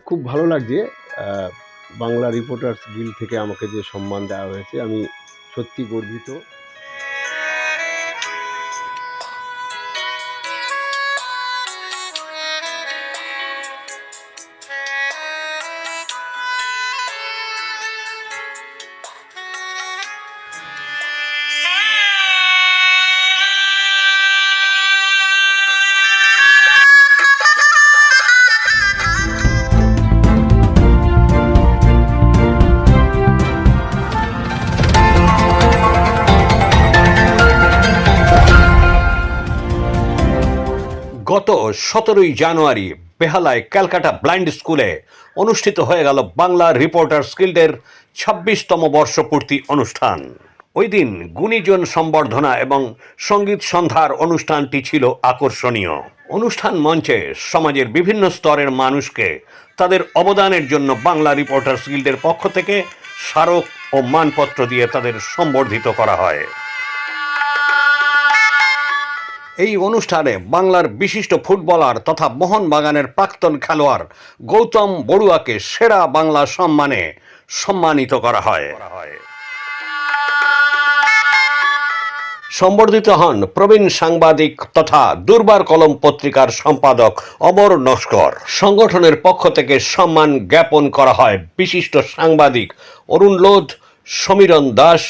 খুব ভালো লাগছে। আ বাংলা রিপোর্টার্স গিল্ড থেকে আমাকে যে সম্মান দেওয়া হয়েছে, আমি সত্যি গর্বিত। গত 17ই জানুয়ারি বেহালায় ক্যালকাটা ব্লাইন্ড স্কুলে অনুষ্ঠিত হয়ে গেল বাংলা রিপোর্টার্স গিল্ডের 26তম বর্ষপূর্তি অনুষ্ঠান। ওই দিন গুণীজন সম্বর্ধনা এবং সঙ্গীত সন্ধ্যার অনুষ্ঠানটি ছিল আকর্ষণীয়। অনুষ্ঠান মঞ্চে সমাজের বিভিন্ন স্তরের মানুষকে তাদের অবদানের জন্য বাংলা রিপোর্টার্স গিল্ডের পক্ষ থেকে স্মারক ও মানপত্র দিয়ে তাদের সম্বর্ধিত করা হয়। এই অনুষ্ঠানে বাংলার বিশিষ্ট ফুটবলার তথা মোহনবাগানের প্রাক্তন খেলোয়াড় গৌতম বড়ুয়াকে সেরা বাংলা সম্মানে সম্মানিত করা হয়। সম্বর্ধিত হন প্রবীণ সাংবাদিক তথা দুর্বার কলম পত্রিকার সম্পাদক অমর নস্কর। সংগঠনের পক্ষ থেকে সম্মান জ্ঞাপন করা হয় বিশিষ্ট সাংবাদিক অরুণ লোধ, সমীরণ দাস,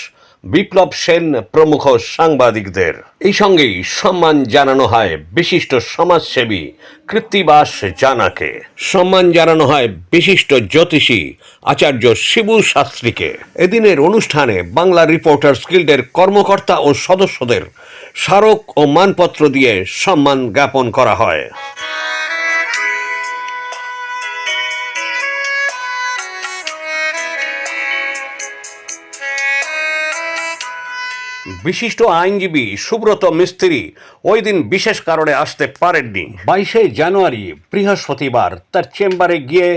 বিপ্লব সেন প্রমুখ সাংবাদিকদের। এই সঙ্গেই সম্মান জানানো হয় বিশিষ্ট সমাজসেবী কৃত্তিবাস জানাকে। সম্মান জানানো হয় বিশিষ্ট জ্যোতিষী আচার্য শিবু শাস্ত্রীকে। এদিনের অনুষ্ঠানে বাংলা রিপোর্টার্স গিল্ডের কর্মকর্তা ও সদস্যদের স্মারক ও মানপত্র দিয়ে সম্মান জ্ঞাপন করা হয়। বিশিষ্ট আইনজীবী সুব্রত মিস্ত্রি ওই দিন বিশেষ কারণে আসতে পারেননি। 22শে জানুয়ারি বৃহস্পতিবার তার চেম্বারে গিয়ে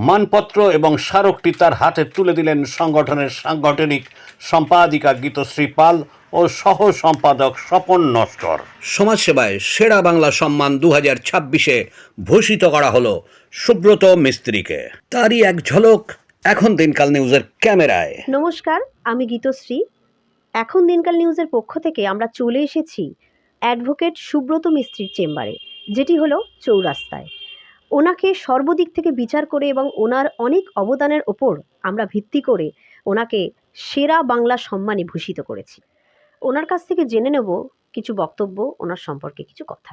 মানপত্র এবং স্মারকটি তার হাতে তুলে দিলেন সংগঠনের সাংগঠনিক সম্পাদিকা গীতশ্রী পাল ও সহ সম্পাদক স্বপন নস্কর। সমাজসেবায় সেরা বাংলা সম্মান 2026-এ ভূষিত করা হলো সুব্রত মিস্ত্রিকে। তারই এক ঝলক এখন দিনকাল নিউজের ক্যামেরায়। নমস্কার, আমি গীতশ্রী। এখন দিনকাল নিউজের পক্ষ থেকে আমরা চলে এসেছি অ্যাডভোকেট সুব্রত মিস্ত্রির চেম্বারে, যেটি হলো চৌরাস্তায়। ওনাকে সর্বদিক থেকে বিচার করে এবং ওনার অনেক অবদানের ওপর আমরা ভিত্তি করে ওনাকে সেরা বাংলা সম্মানে ভূষিত করেছি। ওনার কাছ থেকে জেনে নেব কিছু বক্তব্য, ওনার সম্পর্কে কিছু কথা।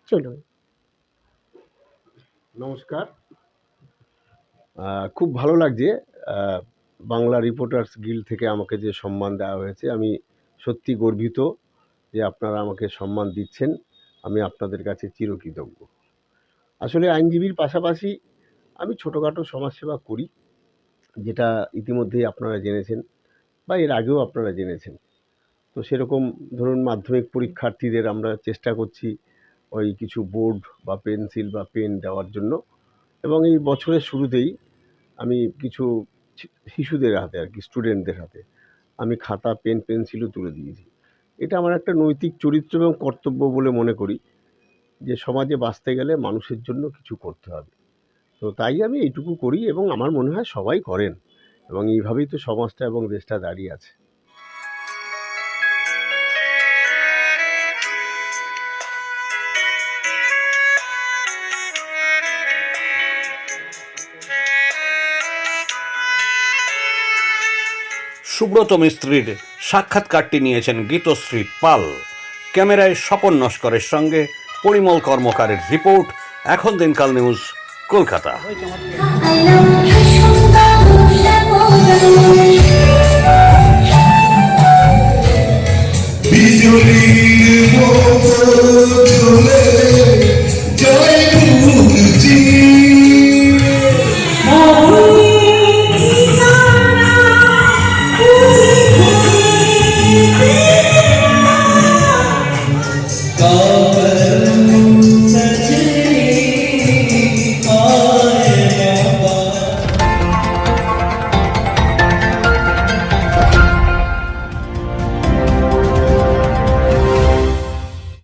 চলুন। নমস্কার। খুব ভালো লাগছে। বাংলা রিপোর্টার্স গিল্ড থেকে আমাকে যে সম্মান দেওয়া হয়েছে, আমি সত্যি গর্বিত যে আপনারা আমাকে সম্মান দিচ্ছেন। আমি আপনাদের কাছে চিরকৃতজ্ঞ। আসলে আইনজীবীর পাশাপাশি আমি ছোটোখাটো সমাজসেবা করি, যেটা ইতিমধ্যেই আপনারা জেনেছেন বা এর আগেও আপনারা জেনেছেন। তো সেরকম ধরুন মাধ্যমিক পরীক্ষার্থীদের আমরা চেষ্টা করছি ওই কিছু বোর্ড বা পেন্সিল বা পেন দেওয়ার জন্য, এবং এই বছরের শুরুতেই আমি কিছু শিশুদের হাতে আর কি, স্টুডেন্টদের হাতে আমি খাতা, পেন, পেন্সিলও তুলে দিয়েছি। এটা আমার একটা নৈতিক চরিত্র এবং কর্তব্য বলে মনে করি যে সমাজে বাঁচতে গেলে মানুষের জন্য কিছু করতে হবে। তো তাই আমি এইটুকু করি এবং আমার মনে হয় সবাই করেন, এবং এইভাবেই তো সমাজটা এবং দেশটা দাঁড়িয়ে আছে। সুব্রত মিস্ত্রির সাক্ষাৎকারটি নিয়েছেন গীতশ্রী পাল। ক্যামেরায় স্বপন নস্করের সঙ্গে পরিমল কর্মকারের রিপোর্ট, এখন দিনকাল নিউজ, কলকাতা। বিজুলির মতো ঝুলে